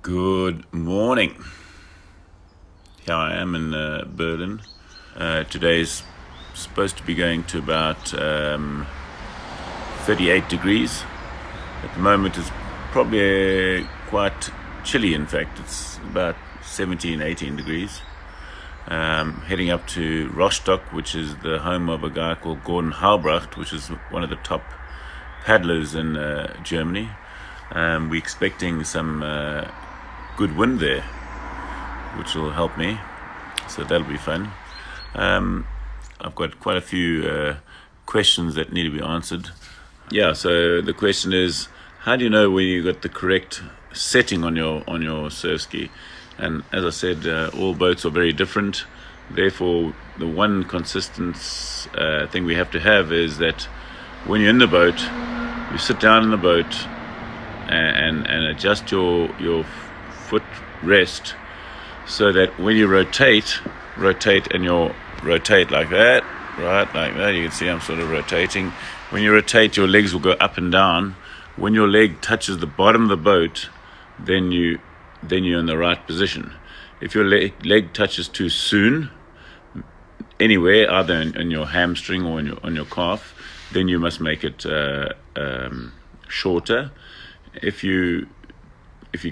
Good morning. Here I am in Berlin. Today's supposed to be going to about 38 degrees. At the moment it's probably quite chilly. In fact, it's about 17, 18 degrees. Heading up to Rostock, which is the home of a guy called Gordon Halbracht, which is one of the top paddlers in Germany. We're expecting some good wind there, which will help me, so that'll be fun. I've got quite a few questions that need to be answered. So the question is, how do you know when you got the correct setting on your surf ski? And as I said, all boats are very different. Therefore, the one consistent thing we have to have is that when you're in the boat, you sit down in the boat and adjust your foot rest so that when you rotate and you'll rotate like that, right, like that. You can see I'm sort of rotating. When you rotate, your legs will go up and down. When your leg touches the bottom of the boat, then you're in the right position. If your leg touches too soon, anywhere, either in your hamstring or on your calf, then you must make it shorter. If you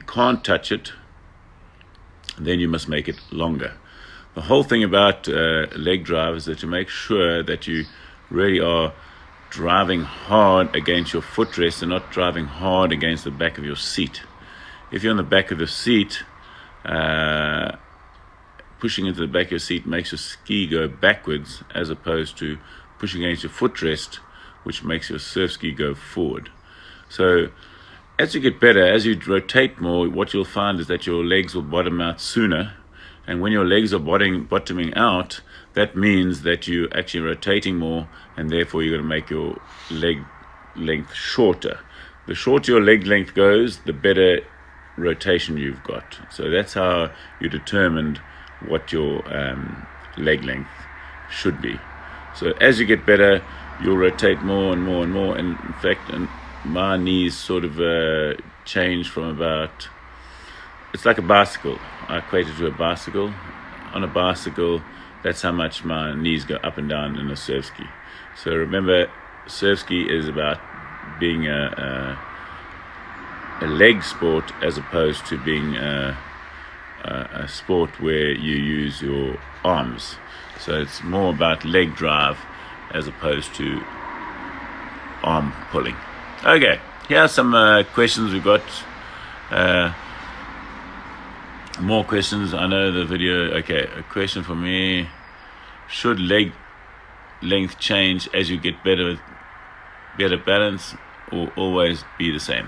can't touch it, then you must make it longer. The whole thing about leg drive is that you make sure that you really are driving hard against your footrest and not driving hard against the back of your seat. If you're on the back of the seat, pushing into the back of your seat makes your ski go backwards as opposed to pushing against your footrest, which makes your surf ski go forward. So as you get better, as you rotate more, what you'll find is that your legs will bottom out sooner. And when your legs are bottoming out, that means that you're actually rotating more, and therefore you're going to make your leg length shorter. The shorter your leg length goes, the better rotation you've got. So that's how you determined what your leg length should be. So as you get better, you'll rotate more and more and more. And in fact, my knees sort of change from about, it's like a bicycle. I equate it to a bicycle. On a bicycle, that's how much my knees go up and down in a surf ski. So remember, surf ski is about being a leg sport as opposed to being a sport where you use your arms. So it's more about leg drive as opposed to arm pulling. Okay, here are some questions we've got. More questions. I know the video. Okay, a question for me: should leg length change as you get better balance, or always be the same?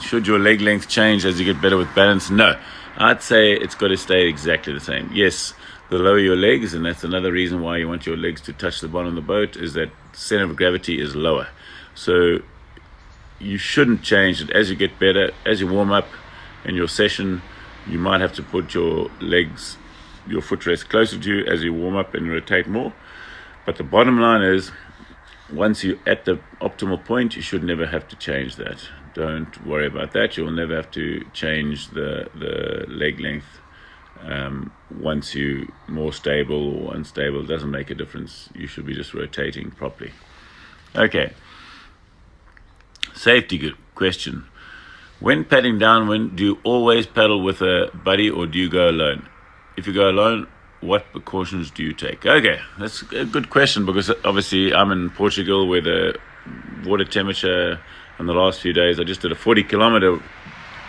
Should your leg length change as you get better with balance? No, I'd say it's got to stay exactly the same. Yes, the lower your legs, and that's another reason why you want your legs to touch the bottom of the boat, is that center of gravity is lower. So you shouldn't change it as you get better. As you warm up in your session, you might have to put your legs, your footrest closer to you as you warm up and rotate more. But the bottom line is, once you're at the optimal point, you should never have to change that. Don't worry about that. You'll never have to change the leg length. Once you're more stable or unstable, it doesn't make a difference. You should be just rotating properly. Okay. Safety question. When paddling downwind, do you always paddle with a buddy or do you go alone? If you go alone, what precautions do you take? Okay, that's a good question, because obviously I'm in Portugal where the water temperature in the last few days, I just did a 40-kilometer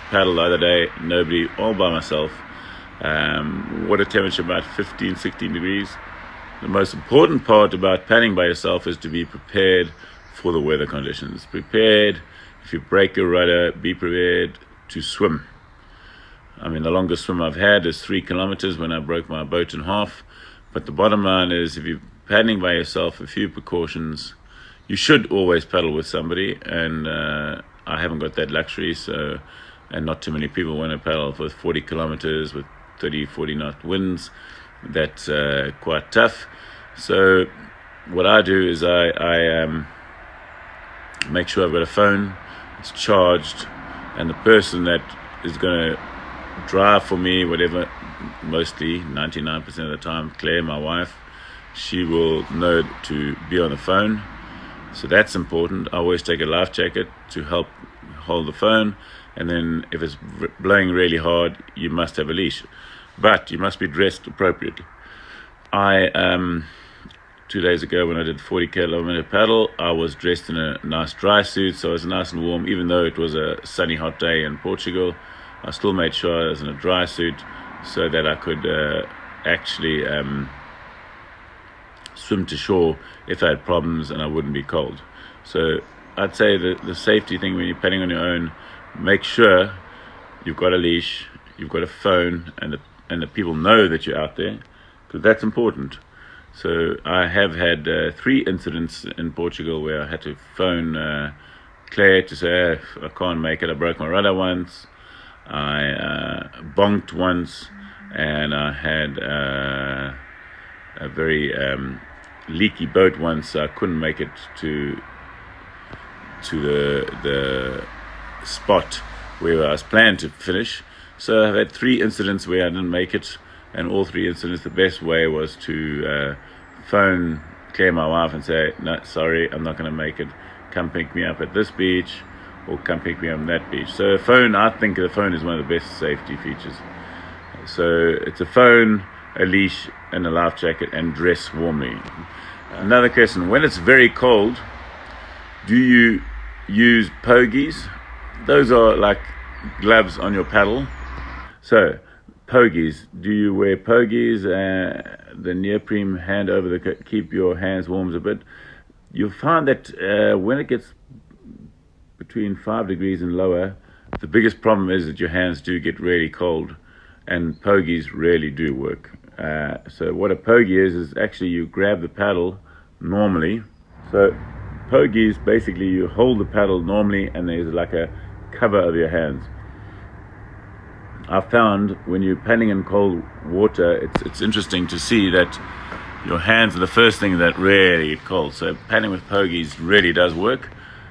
paddle the other day, nobody, all by myself. Water temperature about 15, 16 degrees. The most important part about paddling by yourself is to be prepared for the weather conditions. Prepared. If you break your rudder, be prepared to swim. I mean, the longest swim I've had is 3 kilometers when I broke my boat in half. But the bottom line is, if you're paddling by yourself, a few precautions. You should always paddle with somebody, and I haven't got that luxury, and not too many people want to paddle for 40 kilometers with 30, 40 knot winds. That's quite tough. So what I do is I make sure I've got a phone, it's charged, and the person that is going to drive for me, whatever, mostly 99% of the time. Claire, my wife, she will know to be on the phone. So that's important. I always take a life jacket to help hold the phone. And then if it's blowing really hard, you must have a leash. But you must be dressed appropriately. 2 days ago when I did 40 kilometer paddle, I was dressed in a nice dry suit, so I was nice and warm. Even though it was a sunny, hot day in Portugal, I still made sure I was in a dry suit so that I could actually swim to shore if I had problems and I wouldn't be cold. So I'd say the safety thing when you're paddling on your own, make sure you've got a leash, you've got a phone, and the people know that you're out there, because that's important. So I have had 3 incidents in Portugal where I had to phone Claire to say, I can't make it. I broke my rudder once, I bonked once, and I had a very leaky boat once. So I couldn't make it to the spot where I was planned to finish. So I've had 3 incidents where I didn't make it. And all 3 incidents, the best way was to phone Claire, my wife, and say, no, sorry, I'm not going to make it. Come pick me up at this beach, or come pick me up on that beach. So I think the phone is one of the best safety features. So it's a phone, a leash, and a life jacket, and dress warmly. Another question, when it's very cold, do you use pogies? Those are like gloves on your paddle. So pogies. Do you wear pogies? The neoprene hand over the keep your hands warm a bit. You'll find that when it gets between 5 degrees and lower, the biggest problem is that your hands do get really cold, and pogies really do work. So what a pogie is actually you grab the paddle normally. So pogies, basically you hold the paddle normally, and there's like a cover over your hands. I found when you're paddling in cold water, it's interesting to see that your hands are the first thing that really get cold. So paddling with pogies really does work.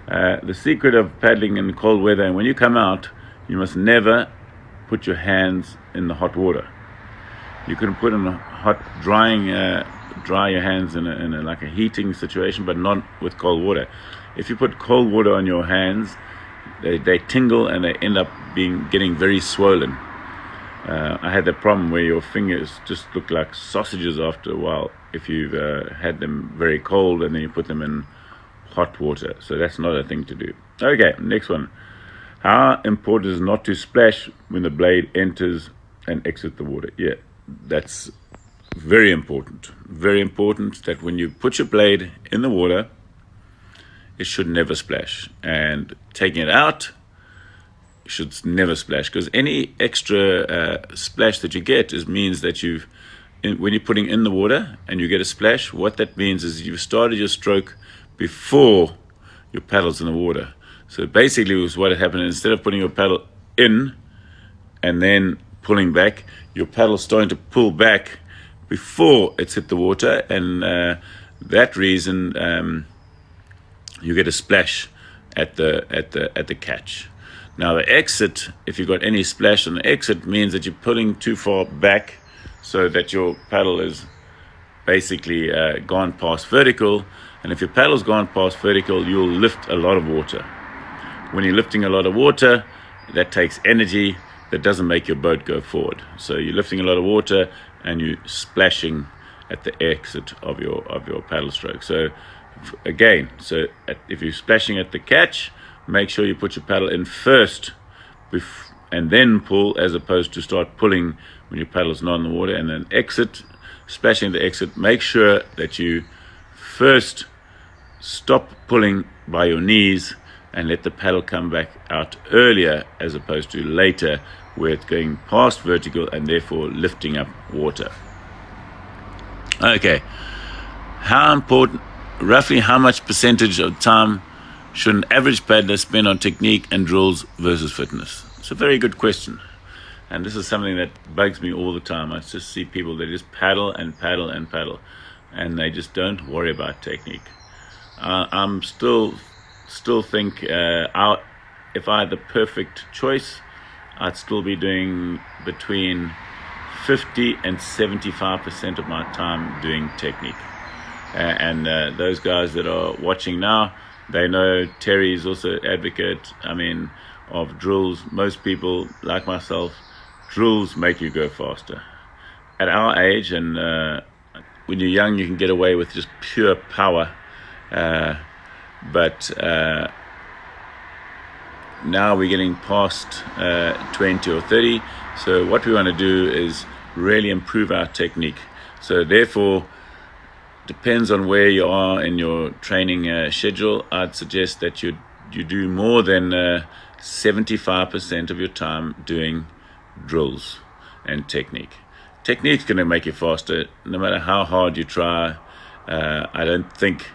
The secret of paddling in cold weather, and when you come out, you must never put your hands in the hot water. You can put in a hot, dry your hands in a like a heating situation, but not with cold water. If you put cold water on your hands, they tingle and they end up getting very swollen. I had that problem where your fingers just look like sausages after a while if you've had them very cold and then you put them in hot water. So that's not a thing to do. Okay, next one. How important is not to splash when the blade enters and exits the water? Yeah, that's very important. Very important that when you put your blade in the water, it should never splash. And taking it out, should never splash, because any extra splash that you get means that when you're putting in the water and you get a splash, what that means is you've started your stroke before your paddle's in the water. So basically was what had happened. Instead of putting your paddle in and then pulling back, your paddle's starting to pull back before it's hit the water, and that reason you get a splash at the catch. Now the exit, if you've got any splash on the exit, means that you're pulling too far back so that your paddle is basically gone past vertical. And if your paddle's gone past vertical, you'll lift a lot of water. When you're lifting a lot of water, that takes energy that doesn't make your boat go forward. So you're lifting a lot of water and you're splashing at the exit of your paddle stroke. So again, if you're splashing at the catch, make sure you put your paddle in first and then pull, as opposed to start pulling when your paddle's not in the water. And then exit, splashing at the exit, make sure that you first stop pulling by your knees and let the paddle come back out earlier as opposed to later, where it's going past vertical and therefore lifting up water. Okay, roughly how much percentage of time should an average paddler spend on technique and drills versus fitness? It's a very good question. And this is something that bugs me all the time. I just see people, they just paddle and paddle and paddle, and they just don't worry about technique. I'm still think if I had the perfect choice, I'd still be doing between 50 and 75% of my time doing technique. And those guys that are watching now, they know Terry is also an advocate, of drills. Most people, like myself, drills make you go faster. At our age, and when you're young, you can get away with just pure power. But now we're getting past 20 or 30. So what we want to do is really improve our technique. So therefore, depends on where you are in your training schedule. I'd suggest that you do more than 75% of your time doing drills and technique. Technique's going to make you faster no matter how hard you try. I don't think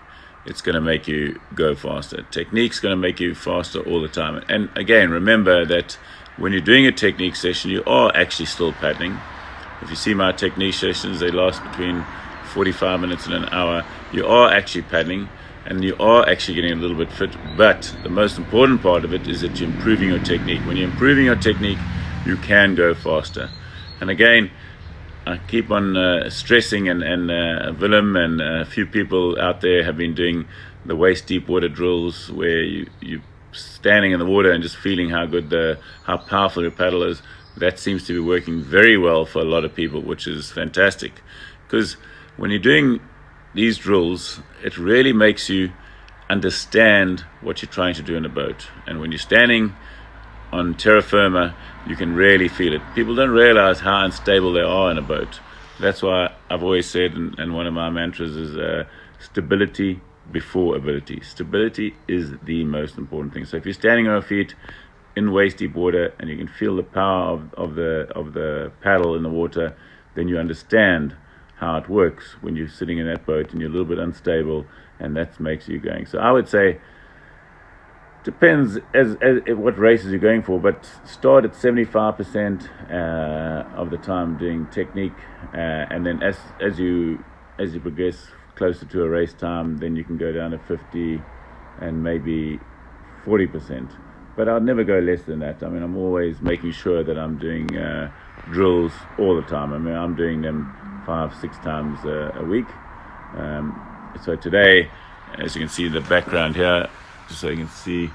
it's going to make you go faster. Technique's going to make you faster all the time. And again, remember that when you're doing a technique session, you are actually still paddling. If you see my technique sessions, they last between 45 minutes and an hour. You are actually paddling, and you are actually getting a little bit fit. But the most important part of it is that you're improving your technique. When you're improving your technique, you can go faster. And again, I keep on stressing, and Willem and a few people out there have been doing the waist deep water drills where you standing in the water and just feeling how powerful your paddle is. That seems to be working very well for a lot of people, which is fantastic. Because when you're doing these drills, it really makes you understand what you're trying to do in a boat. And when you're standing on terra firma, you can really feel it. People don't realize how unstable they are in a boat. That's why I've always said, and one of my mantras is stability before ability. Stability is the most important thing. So if you're standing on your feet in waist deep water and you can feel the power of the paddle in the water, then you understand how it works when you're sitting in that boat and you're a little bit unstable, and that makes you going. So I would say depends as what races you're going for, but start at 75% of the time doing technique, and then as you progress closer to a race time, then you can go down to 50 and maybe 40%. But I'd never go less than that. I'm always making sure that I'm doing drills all the time. I'm doing them 5-6 times a week. So today, as you can see in the background here, just so you can see,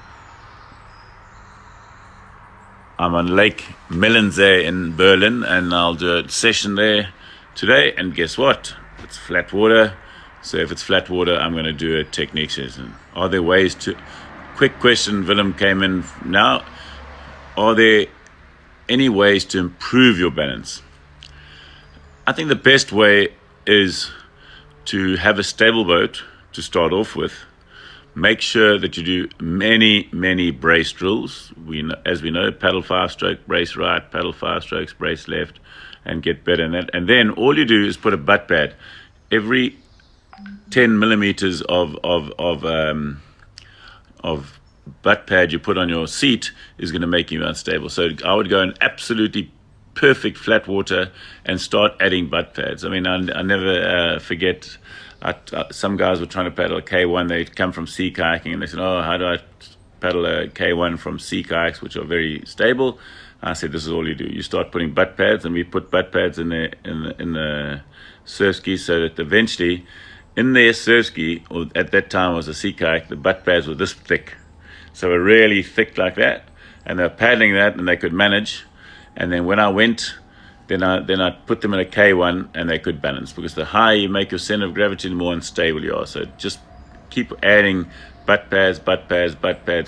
I'm on Lake Mellensee in Berlin, and I'll do a session there today. And guess what? It's flat water. So if it's flat water, I'm going to do a technique session. Are there ways to... Quick question, Willem came in now. Are there any ways to improve your balance? I think the best way is to have a stable boat to start off with. Make sure that you do many brace drills. As we know, paddle 5-stroke, brace right, paddle 5 strokes, brace left, and get better in that. And then all you do is put a butt pad. Every 10 millimeters of butt pad you put on your seat is going to make you unstable. So I would go in absolutely perfect flat water and start adding butt pads. I never forget, some guys were trying to paddle a K1. They'd come from sea kayaking and they said, oh, how do I paddle a K1 from sea kayaks, which are very stable? I said, this is all you do. You start putting butt pads, and we put butt pads in the surf ski, so that eventually in their surf ski, or at that time was a sea kayak, the butt pads were this thick. So were really thick like that, and they were paddling that, and they could manage. And then when I went, then I put them in a K1, and they could balance, because the higher you make your center of gravity, the more unstable you are. So just keep adding butt pads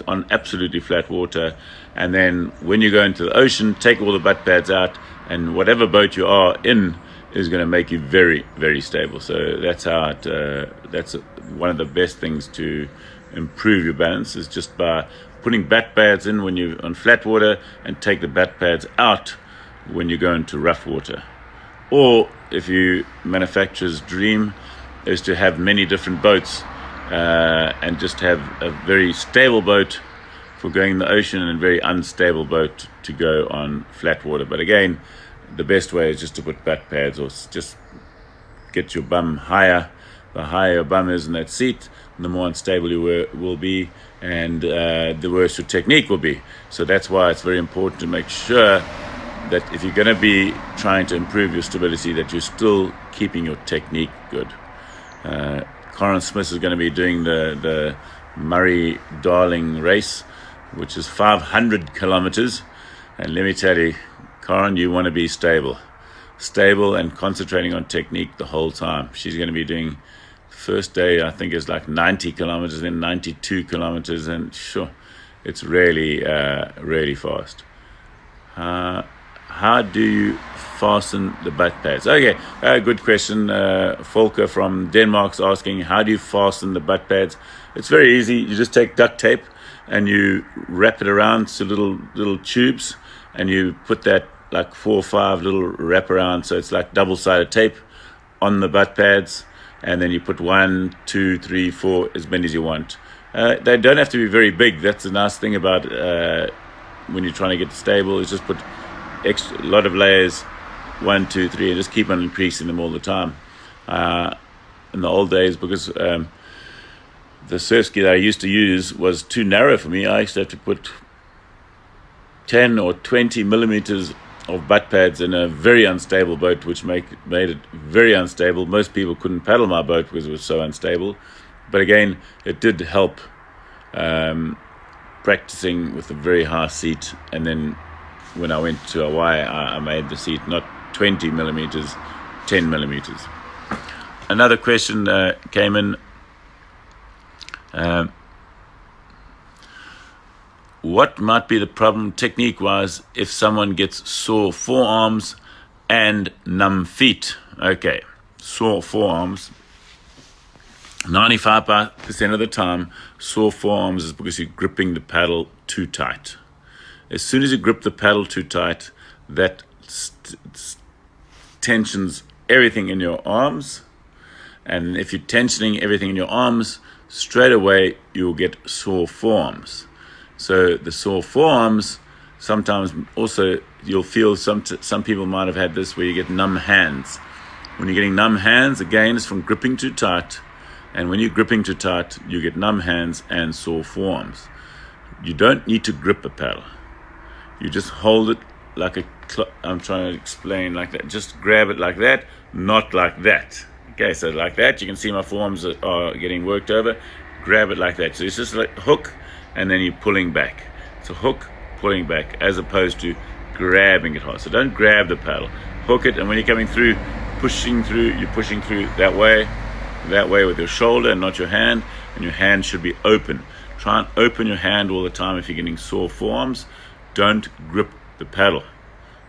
on absolutely flat water. And then when you go into the ocean, take all the butt pads out, and whatever boat you are in is going to make you very, very stable. So that's how that's one of the best things to improve your balance, is just by putting butt pads in when you're on flat water, and take the butt pads out when you go into rough water. Or if you manufacturer's dream is to have many different boats, and just have a very stable boat for going in the ocean, and a very unstable boat to go on flat water. But again, the best way is just to put butt pads, or just get your bum higher. The higher your bum is in that seat, the more unstable you will be, and the worse your technique will be. So that's why it's very important to make sure that if you're going to be trying to improve your stability, that you're still keeping your technique good. Corin Smith is going to be doing the Murray-Darling race, which is 500 kilometers. And let me tell you, Corin, you want to be stable and concentrating on technique the whole time. She's going to be doing, first day I think is like 90 kilometers, then 92 kilometers, and sure, it's really fast. How do you fasten the butt pads? Okay, good question. Volker from Denmark's asking, how do you fasten the butt pads? It's very easy. You just take duct tape and you wrap it around to little tubes, and you put that like 4 or 5 little wraparound, so it's like double-sided tape on the butt pads, and then you put 1, 2, 3, 4, as many as you want. They don't have to be very big. That's the nice thing about when you're trying to get stable, is just put a lot of layers, 1, 2, 3, and just keep on increasing them all the time. In the old days, because the Chalupsky that I used to use was too narrow for me, I used to have to put 10 or 20 millimeters of butt pads in a very unstable boat, which made it very unstable. Most people couldn't paddle my boat because it was so unstable. But again, it did help practicing with a very high seat. And then when I went to Hawaii, I made the seat not 20 millimeters, 10 millimeters. Another question came in. What might be the problem technique-wise if someone gets sore forearms and numb feet? Okay, sore forearms. 95% of the time, sore forearms is because you're gripping the paddle too tight. As soon as you grip the paddle too tight, that tensions everything in your arms. And if you're tensioning everything in your arms, straight away you'll get sore forearms. So the sore forearms, sometimes also you'll feel, some people might have had this, where you get numb hands. When you're getting numb hands, again, it's from gripping too tight. And when you're gripping too tight, you get numb hands and sore forearms. You don't need to grip a paddle. You just hold it like I'm trying to explain like that. Just grab it like that, not like that. Okay, so like that, you can see my forearms are getting worked over. Grab it like that. So it's just like hook, and then you're pulling back. So hook, pulling back, as opposed to grabbing it hard. So don't grab the paddle. Hook it, and when you're coming through, you're pushing through that way with your shoulder and not your hand, and your hand should be open. Try and open your hand all the time if you're getting sore forearms. Don't grip the paddle.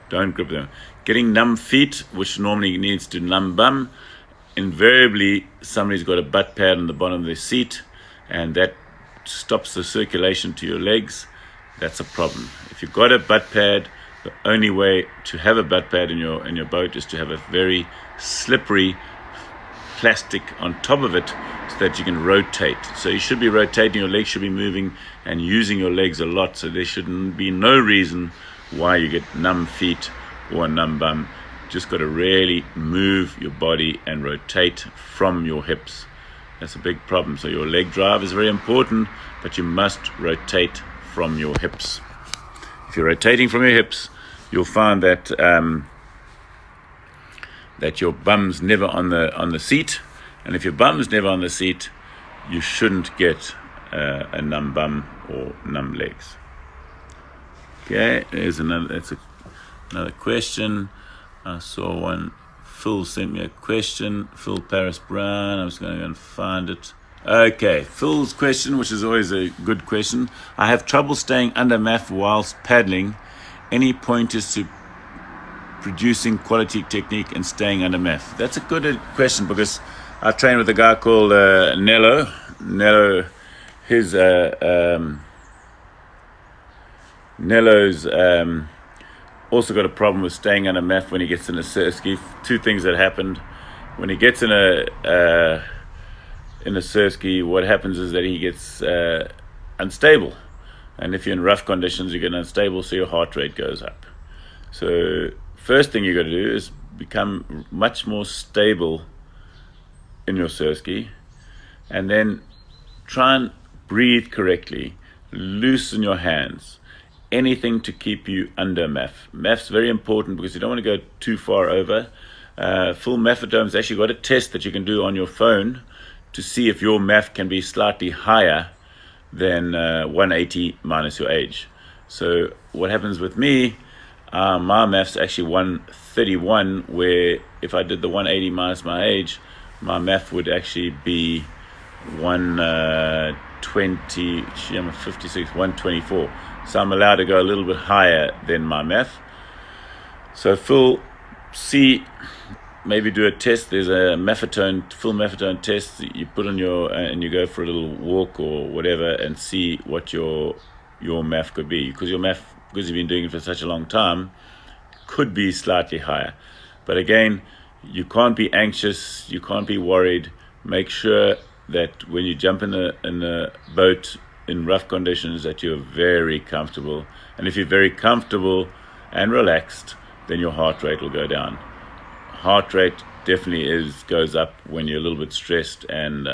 Don't grip them. Getting numb feet, which normally needs to numb bum, invariably somebody's got a butt pad on the bottom of their seat, and that stops the circulation to your legs. That's a problem. If you've got a butt pad, the only way to have a butt pad in your boat is to have a very slippery plastic on top of it, so that you can rotate. So you should be rotating, your legs should be moving and using your legs a lot. So there shouldn't be no reason why you get numb feet or a numb bum. Just got to really move your body and rotate from your hips. That's a big problem. So your leg drive is very important, but you must rotate from your hips. If you're rotating from your hips, you'll find that that your bum's never on the seat, and if your bum's never on the seat, you shouldn't get a numb bum or numb legs. Okay, there's another question. I saw one. Phil sent me a question. Phil Paris Brown. I was going to go and find it. Okay, Phil's question, which is always a good question. I have trouble staying under MAF whilst paddling. Any pointers to producing quality technique and staying under MAF? That's a good question, because I trained with a guy called Nello. Nello's also got a problem with staying under MAF when he gets in a Chalupsky. Two things that happened. When he gets in a Chalupsky, what happens is that he gets unstable. And if you're in rough conditions, you get unstable, so your heart rate goes up. So first thing you got to do is become much more stable in your Chalupsky. And then try and breathe correctly, loosen your hands, anything to keep you under MAF. MAF's very important because you don't want to go too far over. Full methadone actually got a test that you can do on your phone to see if your MAF can be slightly higher than 180 minus your age. So what happens with me, my MAF's actually 131, where if I did the 180 minus my age, my MAF would actually be 120, I'm 56, 124. So I'm allowed to go a little bit higher than my MAF. So full maybe do a test. There's a full methadone test you put on your, and you go for a little walk or whatever and see what your MAF could be. Because your MAF, because you've been doing it for such a long time, could be slightly higher. But again, you can't be anxious, you can't be worried. Make sure that when you jump in the boat in rough conditions that you're very comfortable. And if you're very comfortable and relaxed, then your heart rate will go down. Heart rate definitely goes up when you're a little bit stressed and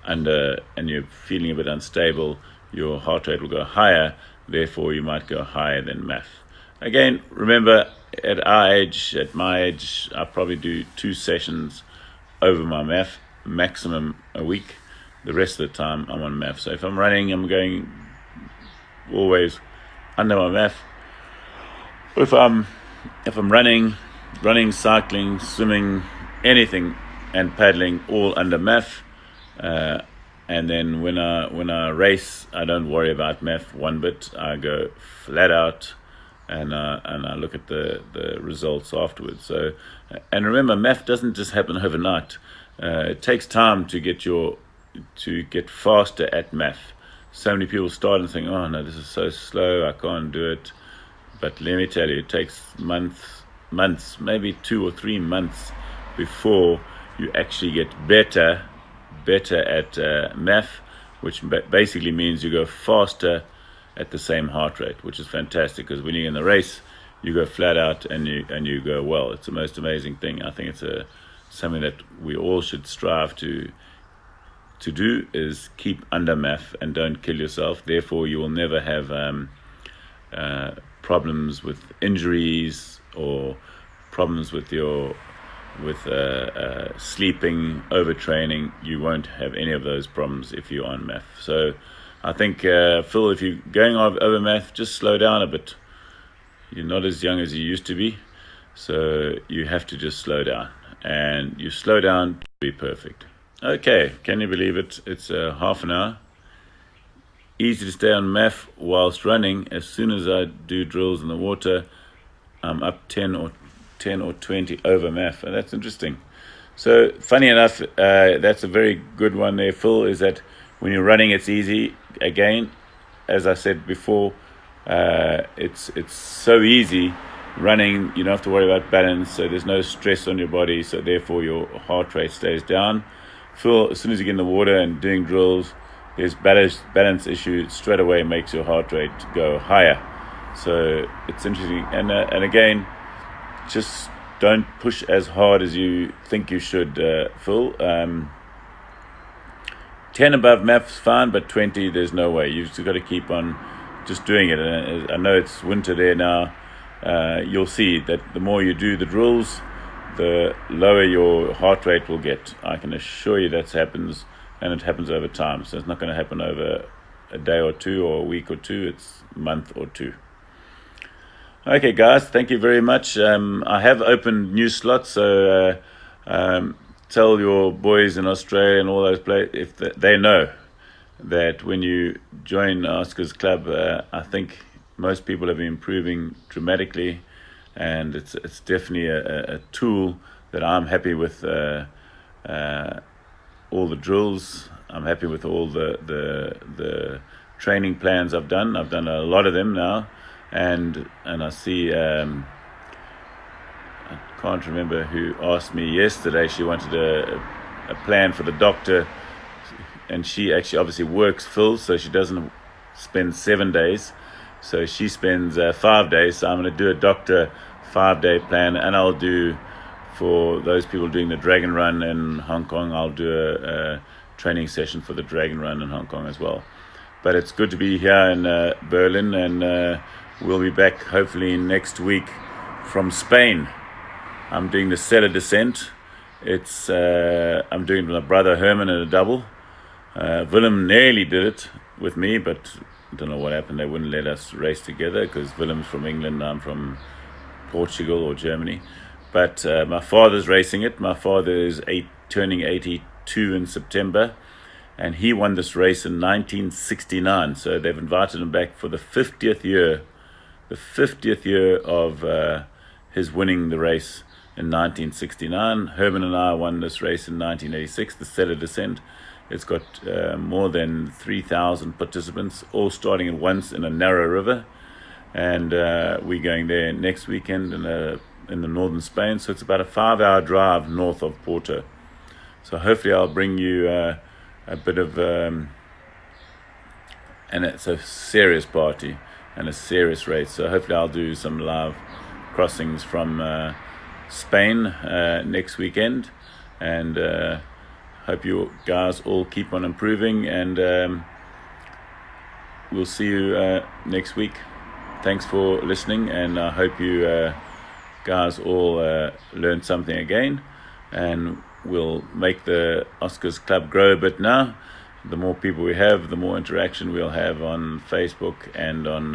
and you're feeling a bit unstable. Your heart rate will go higher, therefore you might go higher than MAF. Again, remember, at my age, I probably do 2 sessions over my MAF, maximum a week. The rest of the time I'm on MAF. So if I'm running, I'm going always under my MAF. If I'm running, cycling, swimming, anything, and paddling, all under MAF. And then when I race, I don't worry about MAF one bit. I go flat out, and I look at the results afterwards. So, and remember, MAF doesn't just happen overnight. It takes time to get faster at MAF. So many people start and think, oh no, this is so slow, I can't do it. But let me tell you, it takes months, maybe 2 or 3 months before you actually get better at MAF, which basically means you go faster at the same heart rate, which is fantastic, because when you're in the race, you go flat out and you go well. It's the most amazing thing. I think it's something that we all should strive to do, is keep under MAF and don't kill yourself. Therefore, you will never have problems with injuries or problems with sleeping, overtraining. You won't have any of those problems if you're on MAF. So I think, Phil, if you're going over MAF, just slow down a bit. You're not as young as you used to be, so you have to just slow down. And you slow down to be perfect. Okay, can you believe it? It's half an hour. Easy to stay on MAF whilst running. As soon as I do drills in the water, I'm up 10 or 20 over MAF, and that's interesting. So funny enough, that's a very good one there, Phil, is that when you're running, it's easy. Again, as I said before, it's so easy running. You don't have to worry about balance, so there's no stress on your body, so therefore your heart rate stays down. Phil, as soon as you get in the water and doing drills, there's balance issue, straight away makes your heart rate go higher. So it's interesting. And again, just don't push as hard as you think you should, Phil. 10 above MAF's fine, but 20, there's no way. You've just got to keep on just doing it. And I know it's winter there now. You'll see that the more you do the drills, the lower your heart rate will get. I can assure you that happens, and it happens over time. So it's not going to happen over a day or two or a week or two. It's a month or two. Okay, guys, thank you very much. I have opened new slots, so tell your boys in Australia and all those places, if they know that when you join Oscar's Club, I think most people have been improving dramatically, and it's definitely a tool that I'm happy with. All the drills, I'm happy with all the training plans I've done. I've done a lot of them now. And I see, I can't remember who asked me yesterday. She wanted a plan for the doctor, and she actually obviously works full, so she doesn't spend 7 days. So she spends 5 days. So I'm going to do a doctor 5-day plan, and I'll do, for those people doing the Dragon Run in Hong Kong, I'll do a training session for the Dragon Run in Hong Kong as well. But it's good to be here in Berlin, and we'll be back hopefully next week from Spain. I'm doing the Cellar Descent. I'm doing it with my brother Herman in a double. Willem nearly did it with me, but I don't know what happened. They wouldn't let us race together because Willem's from England, I'm from Portugal or Germany. But my father's racing it. My father is turning 82 in September, and he won this race in 1969. So they've invited him back for the 50th year of his winning the race in 1969. Herman and I won this race in 1986, the Cellar Descent. It's got more than 3,000 participants, all starting at once in a narrow river. And we're going there next weekend in the northern Spain. So it's about a 5-hour drive north of Porto. So hopefully I'll bring you a bit of... and it's a serious party and a serious race. So hopefully I'll do some live crossings from Spain next weekend. And... hope you guys all keep on improving, and we'll see you next week. Thanks for listening, and I hope you guys all learned something again, and we'll make the Oscars Club grow a bit now. The more people we have, the more interaction we'll have on Facebook and on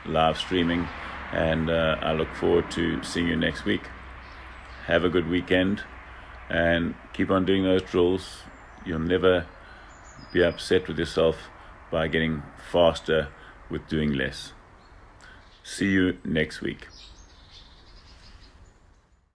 live streaming, and I look forward to seeing you next week. Have a good weekend. And keep on doing those drills. You'll never be upset with yourself by getting faster with doing less. See you next week.